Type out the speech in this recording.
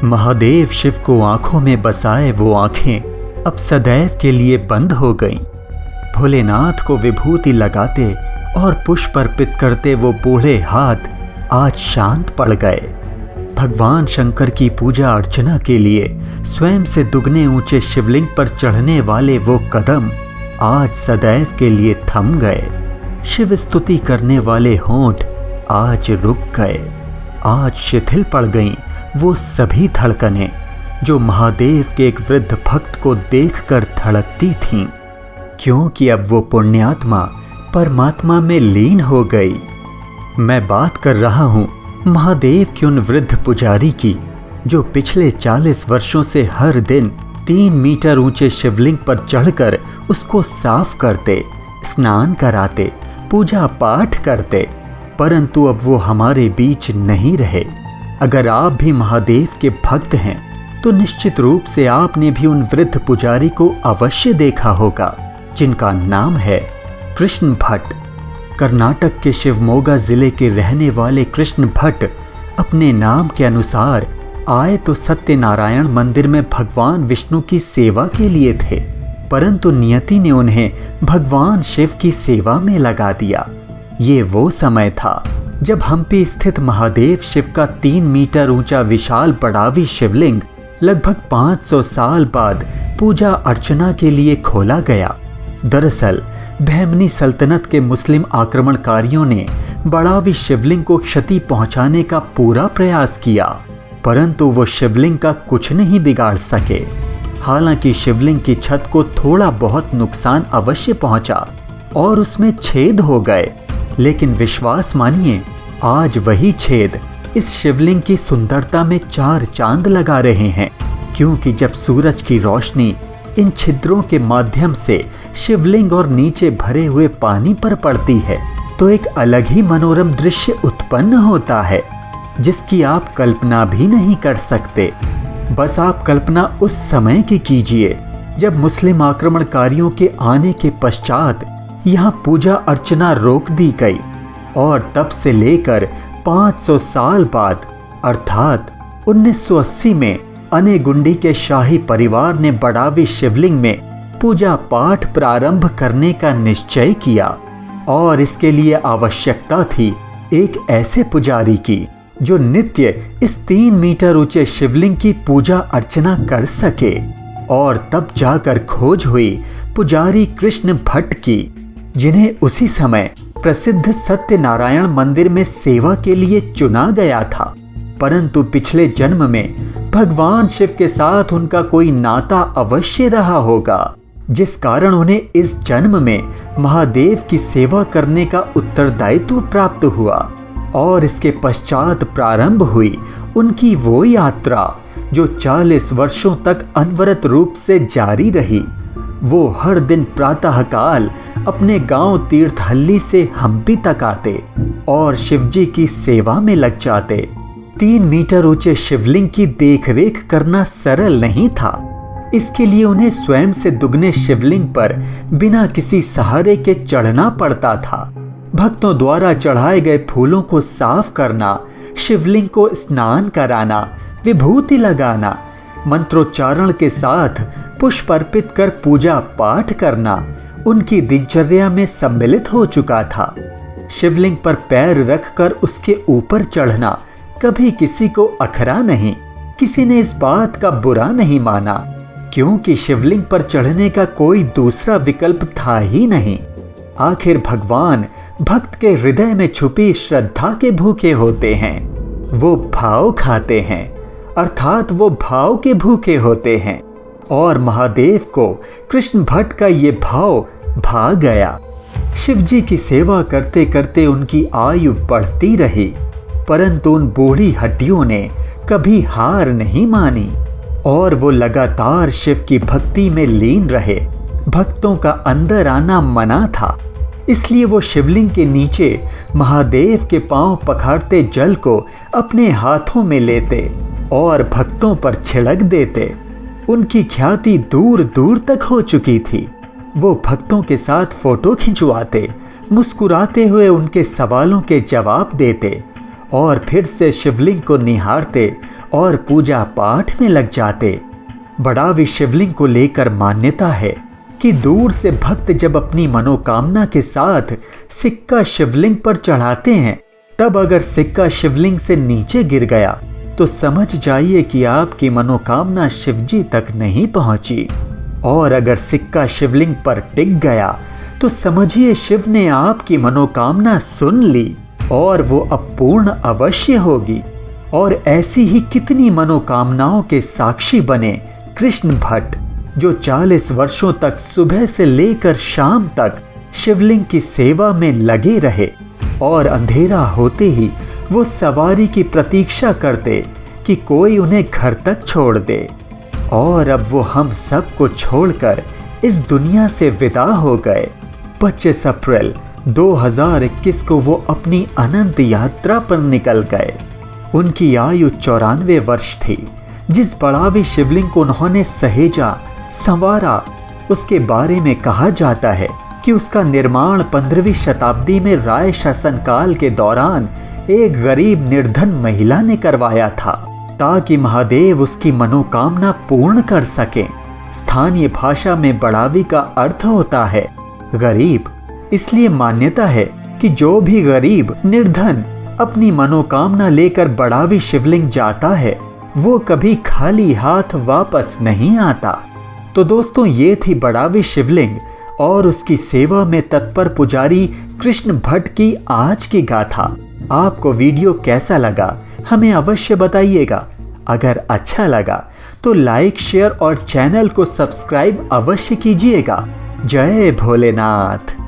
महादेव शिव को आंखों में बसाए वो आंखें अब सदैव के लिए बंद हो गईं। भोलेनाथ को विभूति लगाते और पुष्प अर्पित करते वो बूढ़े हाथ आज शांत पड़ गए। भगवान शंकर की पूजा अर्चना के लिए स्वयं से दुगने ऊंचे शिवलिंग पर चढ़ने वाले वो कदम आज सदैव के लिए थम गए। शिव स्तुति करने वाले होंठ आज रुक गए। आज शिथिल पड़ गईं वो सभी धड़कनें जो महादेव के एक वृद्ध भक्त को देखकर धड़कती थीं, क्योंकि अब वो पुण्यात्मा परमात्मा में लीन हो गई। मैं बात कर रहा हूं महादेव के उन वृद्ध पुजारी की जो पिछले 40 वर्षों से हर दिन 3 मीटर ऊंचे शिवलिंग पर चढ़कर उसको साफ करते, स्नान कराते, पूजा पाठ करते, परंतु अब वो हमारे बीच नहीं रहे। अगर आप भी महादेव के भक्त हैं तो निश्चित रूप से आपने भी उन वृद्ध पुजारी को अवश्य देखा होगा, जिनका नाम है कृष्ण भट्ट। कर्नाटक के शिवमोगा जिले के रहने वाले कृष्ण भट्ट अपने नाम के अनुसार आए तो सत्यनारायण मंदिर में भगवान विष्णु की सेवा के लिए थे, परंतु नियति ने उन्हें भगवान शिव की सेवा में लगा दिया। ये वो समय था जब हम्पी स्थित महादेव शिव का 3 मीटर ऊंचा विशाल बड़ावी शिवलिंग लगभग 500 साल बाद पूजा अर्चना के लिए खोला गया। दरअसल बहमनी सल्तनत के मुस्लिम आक्रमणकारियों ने बड़ावी शिवलिंग को क्षति पहुंचाने का पूरा प्रयास किया, परंतु वो शिवलिंग का कुछ नहीं बिगाड़ सके। हालांकि शिवलिंग की छत को थोड़ा बहुत नुकसान अवश्य पहुंचा और उसमें छेद हो गए, लेकिन विश्वास मानिए आज वही छेद इस शिवलिंग की सुंदरता में 4 चांद लगा रहे हैं, क्योंकि जब सूरज की रोशनी इन छिद्रों के माध्यम से शिवलिंग और नीचे भरे हुए पानी पर पड़ती है तो एक अलग ही मनोरम दृश्य उत्पन्न होता है, जिसकी आप कल्पना भी नहीं कर सकते। बस आप कल्पना उस समय की कीजिए जब मुस्लिम आक्रमणकारियों के आने के पश्चात यहाँ पूजा अर्चना रोक दी गई और तब से लेकर 500 साल बाद अर्थात 1980 में अनेगुंडी के शाही परिवार ने बड़ावी शिवलिंग में पूजा पाठ प्रारंभ करने का निश्चय किया और इसके लिए आवश्यकता थी एक ऐसे पुजारी की जो नित्य इस 3 मीटर ऊंचे शिवलिंग की पूजा अर्चना कर सके। और तब जाकर खोज हुई पुजारी कृष्ण भट्ट की, जिन्हें उसी समय प्रसिद्ध सत्यनारायण मंदिर में सेवा के लिए चुना गया था, परंतु पिछले जन्म में भगवान शिव के साथ उनका कोई नाता अवश्य रहा होगा, जिस कारण उन्हें इस जन्म में महादेव की सेवा करने का उत्तरदायित्व प्राप्त हुआ। और इसके पश्चात प्रारंभ हुई उनकी वो यात्रा जो 40 वर्षों तक अनवरत रूप से जारी रही। वो हर दिन प्रातःकाल अपने गांव तीर्थहल्ली से हम्पी तक आते और शिवजी की सेवा में लग जाते। 3 मीटर ऊंचे शिवलिंग की देखरेख करना सरल नहीं था, इसके लिए उन्हें स्वयं से दुगने शिवलिंग पर बिना किसी सहारे के चढ़ना पड़ता था। भक्तों द्वारा चढ़ाए गए फूलों को साफ करना, शिवलिंग को स्नान कराना, विभूति लगाना, मंत्रोच्चारण के साथ पुष्प अर्पित कर पूजा पाठ करना उनकी दिनचर्या में सम्मिलित हो चुका था। शिवलिंग पर पैर रखकर उसके ऊपर चढ़ना कभी किसी को अखरा नहीं, किसी ने इस बात का बुरा नहीं माना, क्योंकि शिवलिंग पर चढ़ने का कोई दूसरा विकल्प था ही नहीं। आखिर भगवान भक्त के हृदय में छुपी श्रद्धा के भूखे होते हैं, वो भाव खाते हैं, अर्थात वो भाव के भूखे होते हैं। और महादेव को कृष्ण भट्ट का ये भाव भा गया। शिवजी की सेवा करते करते उनकी आयु बढ़ती रही, परंतु उन बूढ़ी हड्डियों ने कभी हार नहीं मानी और वो लगातार शिव की भक्ति में लीन रहे। भक्तों का अंदर आना मना था, इसलिए वो शिवलिंग के नीचे महादेव के पांव पखाड़ते जल को अपने हाथों में लेते और भक्तों पर छिड़क देते। उनकी ख्याति दूर दूर तक हो चुकी थी। वो भक्तों के साथ फोटो खिंचवाते, मुस्कुराते हुए उनके सवालों के जवाब देते और फिर से शिवलिंग को निहारते और पूजा पाठ में लग जाते। बड़ावी शिवलिंग को लेकर मान्यता है कि दूर से भक्त जब अपनी मनोकामना के साथ सिक्का शिवलिंग पर चढ़ाते हैं, तब अगर सिक्का शिवलिंग से नीचे गिर गया तो समझ जाइए कि आपकी मनोकामना शिवजी तक नहीं पहुंची, और अगर सिक्का शिवलिंग पर टिक गया तो समझिए शिव ने आपकी मनोकामना सुन ली और वो अब पूर्ण अवश्य होगी। और ऐसी ही कितनी मनोकामनाओं के साक्षी बने कृष्ण भट्ट, जो 40 वर्षों तक सुबह से लेकर शाम तक शिवलिंग की सेवा में लगे रहे, और अंधेरा होते ही वो सवारी की प्रतीक्षा करते कि कोई उन्हें घर तक छोड़ दे। और अब वो हम सब को छोड़कर इस दुनिया से विदा हो गए। 25 अप्रैल 2021 को वो अपनी अनंत यात्रा पर निकल गए। उनकी आयु 94 वर्ष थी। जिस बड़ावी शिवलिंग को उन्होंने सहेजा, संवारा, उसके बारे में कहा जाता है कि उसका निर्माण 15वीं शताब्दी में राय शासनकाल के दौरान एक गरीब निर्धन महिला ने करवाया था, ताकि महादेव उसकी मनोकामना पूर्ण कर सकें। स्थानीय भाषा में बड़ावी का अर्थ होता है गरीब। इसलिए मान्यता है कि जो भी गरीब निर्धन अपनी मनोकामना लेकर बड़ावी शिवलिंग जाता है, वो कभी खाली हाथ वापस नहीं आता। तो दोस्तों, ये थी बड़ावी शिवलिंग और उसकी सेवा में तत्पर पुजारी कृष्ण भट्ट की आज की गाथा। आपको वीडियो कैसा लगा हमें अवश्य बताइएगा। अगर अच्छा लगा तो लाइक, शेयर और चैनल को सब्सक्राइब अवश्य कीजिएगा। जय भोलेनाथ।